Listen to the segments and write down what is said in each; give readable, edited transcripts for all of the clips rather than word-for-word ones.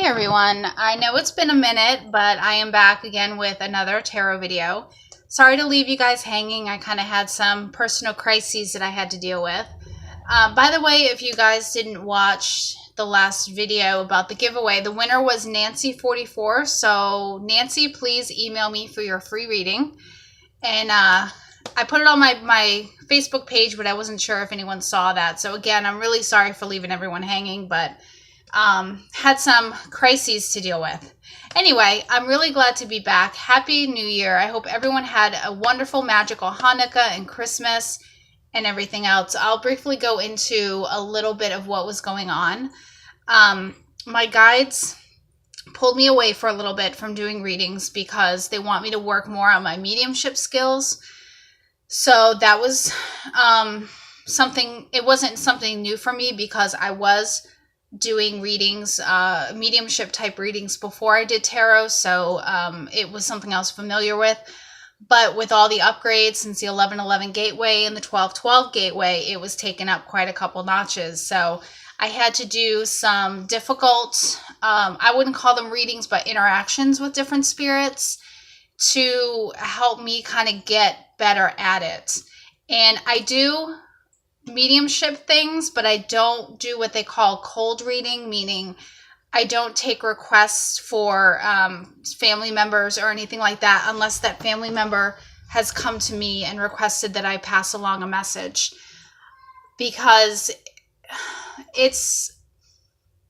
everyone. I know it's been a minute, but I am back again with another tarot video. Sorry to leave you guys hanging. I kind of had some personal crises that I had to deal with. By the way, if you guys didn't watch the last video about the giveaway, the winner was Nancy44. So Nancy, please email me for your free reading. And I put it on my Facebook page, but I wasn't sure if anyone saw that. So again, I'm really sorry for leaving everyone hanging, but had some crises to deal with. Anyway, I'm really glad to be back. Happy New Year. I hope everyone had a wonderful, magical Hanukkah and Christmas and everything else. I'll briefly go into a little bit of what was going on. My guides pulled me away for a little bit from doing readings because they want me to work more on my mediumship skills. So that was it wasn't something new for me because I was doing readings, mediumship type readings before I did tarot. So it was something I was familiar with. But with all the upgrades since the 1111 gateway and the 1212 gateway, it was taken up quite a couple notches. So I had to do some difficult, I wouldn't call them readings, but interactions with different spirits to help me kind of get better at it. And I do mediumship things, but I don't do what they call cold reading, meaning I don't take requests for family members or anything like that unless that family member has come to me and requested that I pass along a message. Because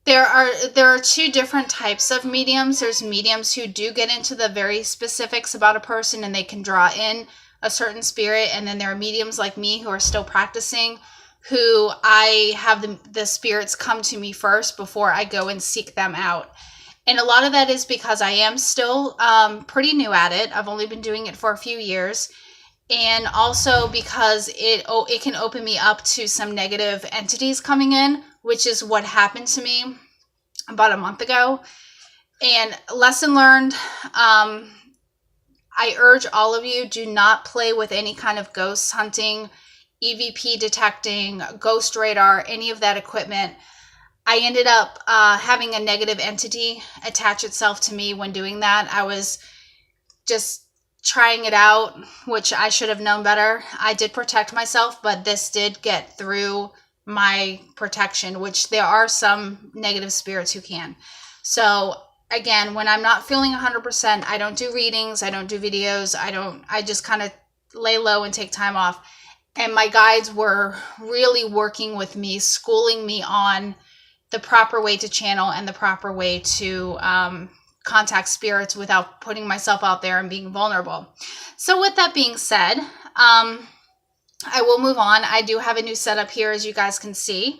there are two different types of mediums. There's mediums who do get into the very specifics about a person and they can draw in a certain spirit, and then there are mediums like me who are still practicing, who I have the spirits come to me first before I go and seek them out. And a lot of that is because I am still pretty new at it. I've only been doing it for a few years. And also because it can open me up to some negative entities coming in, which is what happened to me about a month ago. And lesson learned, I urge all of you, do not play with any kind of ghost hunting, EVP detecting, ghost radar, any of that equipment. I ended up having a negative entity attach itself to me when doing that. I was just trying it out, which I should have known better. I did protect myself, but this did get through my protection, which there are some negative spirits who can. So again, when I'm not feeling 100%, I don't do readings, I don't do videos, I just kind of lay low and take time off. And my guides were really working with me, schooling me on the proper way to channel and the proper way to contact spirits without putting myself out there and being vulnerable. So with that being said, I will move on. I do have a new setup here, as you guys can see.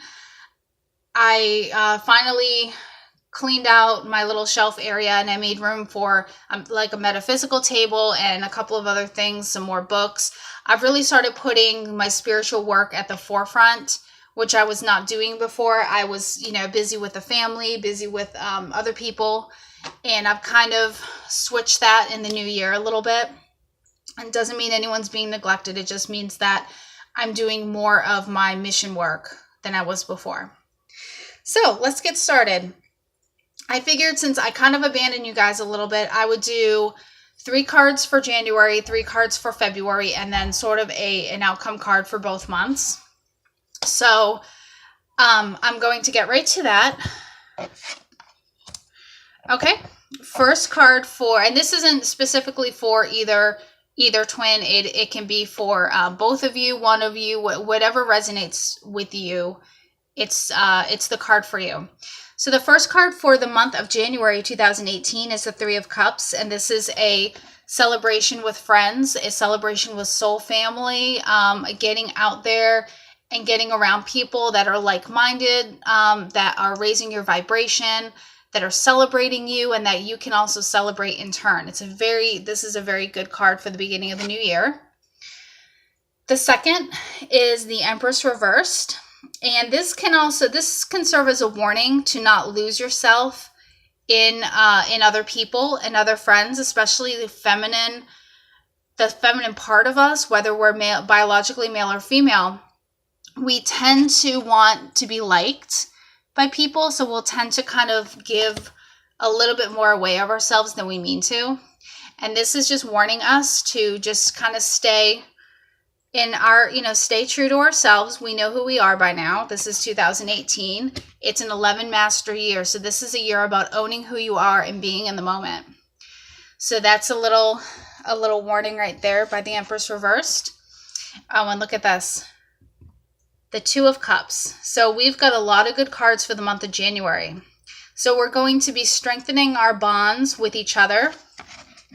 I finally cleaned out my little shelf area and I made room for like a metaphysical table and a couple of other things, some more books. I've really started putting my spiritual work at the forefront, which I was not doing before. I was, busy with the family, busy with other people, and I've kind of switched that in the new year a little bit. It doesn't mean anyone's being neglected. It just means that I'm doing more of my mission work than I was before. So let's get started. I figured since I kind of abandoned you guys a little bit, I would do 3 cards for January, 3 cards for February, and then sort of an outcome card for both months. So I'm going to get right to that. Okay, first card and this isn't specifically for either twin. It can be for both of you, one of you, whatever resonates with you. It's the card for you. So the first card for the month of January 2018 is the 3 of Cups, and this is a celebration with friends, a celebration with soul family, getting out there and getting around people that are like-minded, that are raising your vibration, that are celebrating you, and that you can also celebrate in turn. This is a very good card for the beginning of the new year. The second is the Empress reversed. And this can serve as a warning to not lose yourself in other people and other friends, especially the feminine part of us, whether we're biologically male or female. We tend to want to be liked by people, so we'll tend to kind of give a little bit more away of ourselves than we mean to. And this is just warning us to just kind of stay in our, stay true to ourselves. We know who we are by now. This is 2018. It's an 11 master year. So this is a year about owning who you are and being in the moment. So that's a little warning right there by the Empress reversed. Oh, and look at this. The Two of Cups. So we've got a lot of good cards for the month of January. So we're going to be strengthening our bonds with each other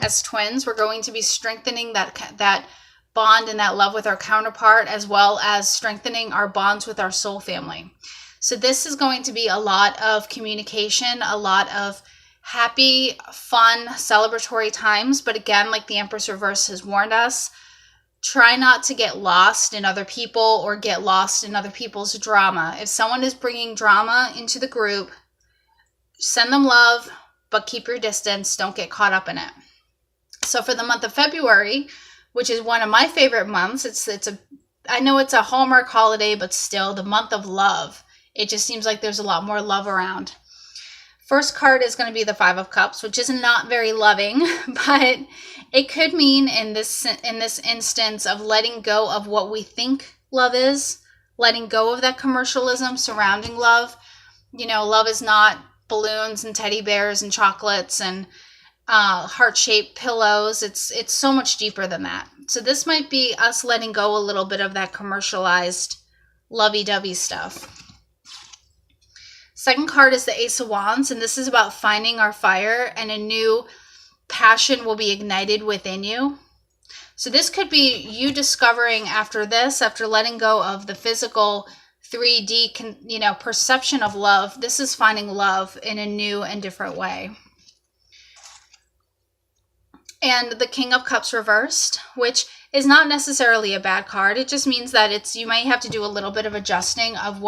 as twins. We're going to be strengthening that bond and that love with our counterpart, as well as strengthening our bonds with our soul family. So this is going to be a lot of communication, a lot of happy, fun, celebratory times. But again, like the Empress reverse has warned us, try not to get lost in other people or get lost in other people's drama. If someone is bringing drama into the group, send them love, but keep your distance. Don't get caught up in it. So for the month of February, which is one of my favorite months, I know it's a Hallmark holiday, but still the month of love. It just seems like there's a lot more love around. First card is going to be the Five of Cups, which is not very loving, but it could mean in this instance of letting go of what we think love is, letting go of that commercialism surrounding love. Love is not balloons and teddy bears and chocolates and heart-shaped pillows. It's so much deeper than that. So this might be us letting go a little bit of that commercialized lovey-dovey stuff. Second card is the Ace of Wands, and this is about finding our fire, and a new passion will be ignited within you. So this could be you discovering after letting go of the physical 3D, perception of love. This is finding love in a new and different way. And the King of Cups reversed, which is not necessarily a bad card. It just means that you might have to do a little bit of adjusting of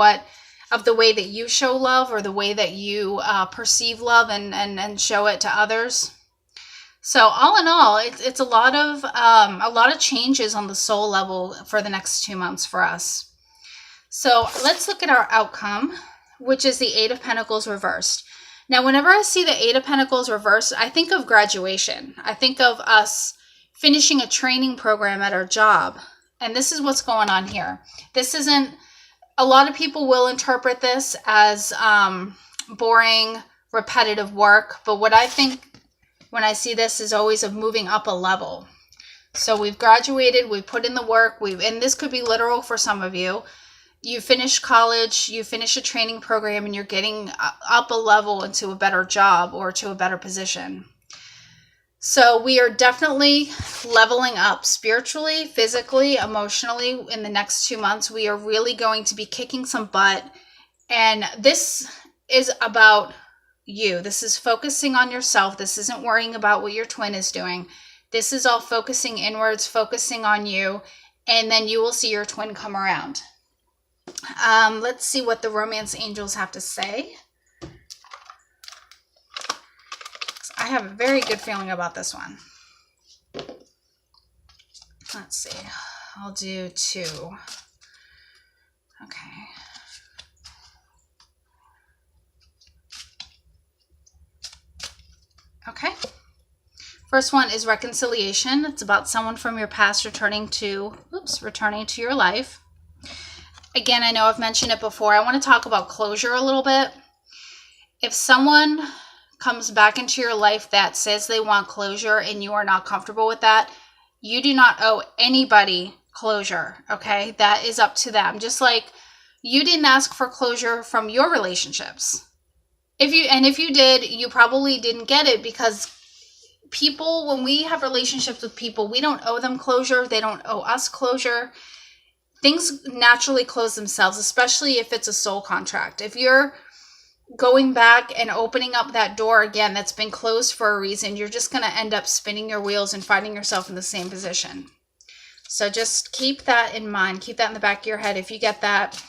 the way that you show love, or the way that you perceive love and show it to others. So all in all, it's a lot of changes on the soul level for the next 2 months for us. So let's look at our outcome, which is the Eight of Pentacles reversed. Now, whenever I see the Eight of Pentacles reversed, I think of graduation. I think of us finishing a training program at our job. And this is what's going on here. A lot of people will interpret this as boring, repetitive work. But what I think when I see this is always of moving up a level. So we've graduated, we've put in the work, and this could be literal for some of you. You finish college, you finish a training program, and you're getting up a level into a better job or to a better position. So we are definitely leveling up spiritually, physically, emotionally in the next 2 months. We are really going to be kicking some butt. And this is about you. This is focusing on yourself. This isn't worrying about what your twin is doing. This is all focusing inwards, focusing on you, and then you will see your twin come around. Let's see what the romance angels have to say. I have a very good feeling about this one. Let's see. I'll do 2. Okay. Okay. First one is reconciliation. It's about someone from your past returning to your life. Again, I know I've mentioned it before. I want to talk about closure a little bit. If someone comes back into your life that says they want closure and you are not comfortable with that, you do not owe anybody closure, okay? That is up to them. Just like you didn't ask for closure from your relationships. If you did, you probably didn't get it, because people, when we have relationships with people, we don't owe them closure. They don't owe us closure. Things naturally close themselves, especially if it's a soul contract. If you're going back and opening up that door again that's been closed for a reason, you're just going to end up spinning your wheels and finding yourself in the same position. So just keep that in mind. Keep that in the back of your head. If you get that,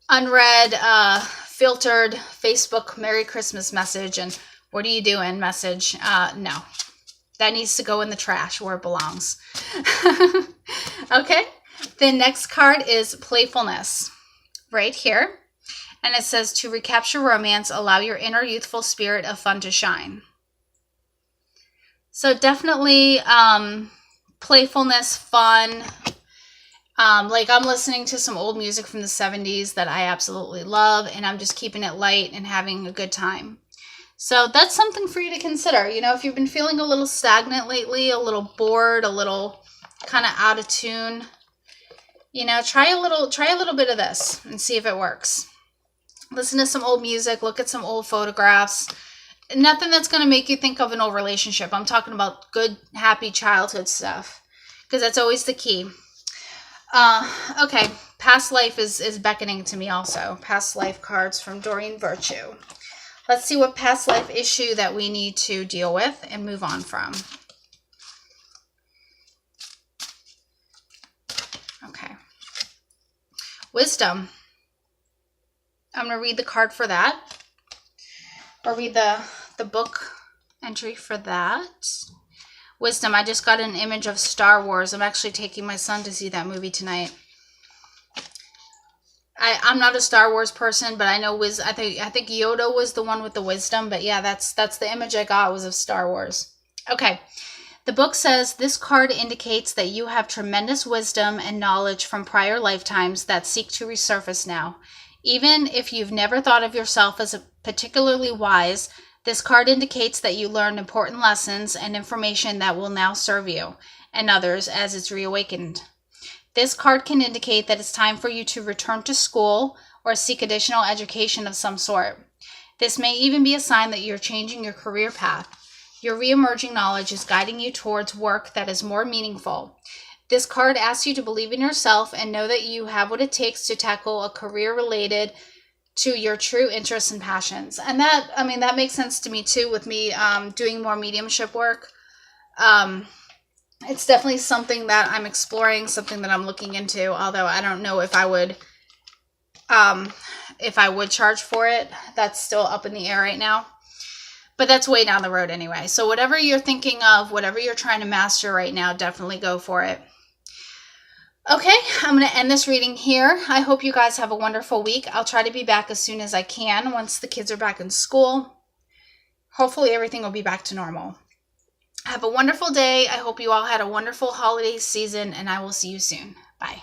unread, filtered Facebook Merry Christmas message and what are you doing message, no. That needs to go in the trash where it belongs. Okay. The next card is Playfulness, right here. And it says, to recapture romance, allow your inner youthful spirit of fun to shine. So definitely playfulness, fun. Like I'm listening to some old music from the 70s that I absolutely love, and I'm just keeping it light and having a good time. So that's something for you to consider. You know, if you've been feeling a little stagnant lately, a little bored, a little kind of out of tune, you know, try a little bit of this and see if it works. Listen to some old music, look at some old photographs. Nothing that's going to make you think of an old relationship. I'm talking about good, happy childhood stuff, because that's always the key. Okay, past life is beckoning to me also. Past life cards from Doreen Virtue. Let's see what past life issue that we need to deal with and move on from. Okay. Wisdom. I'm going to read the card for that. Or read the book entry for that. Wisdom. I just got an image of Star Wars. I'm actually taking my son to see that movie tonight. I'm not a Star Wars person, but I know I think Yoda was the one with the wisdom. But yeah, that's the image I got was of Star Wars. Okay. The book says, this card indicates that you have tremendous wisdom and knowledge from prior lifetimes that seek to resurface now. Even if you've never thought of yourself as particularly wise, this card indicates that you learned important lessons and information that will now serve you and others as it's reawakened. This card can indicate that it's time for you to return to school or seek additional education of some sort. This may even be a sign that you're changing your career path. Your re-emerging knowledge is guiding you towards work that is more meaningful. This card asks you to believe in yourself and know that you have what it takes to tackle a career related to your true interests and passions. And that makes sense to me too, with me doing more mediumship work. It's definitely something that I'm exploring, something that I'm looking into, although I don't know if I would charge for it. That's still up in the air right now. But that's way down the road anyway. So whatever you're thinking of, whatever you're trying to master right now, definitely go for it. Okay, I'm going to end this reading here. I hope you guys have a wonderful week. I'll try to be back as soon as I can once the kids are back in school. Hopefully everything will be back to normal. Have a wonderful day. I hope you all had a wonderful holiday season, and I will see you soon. Bye.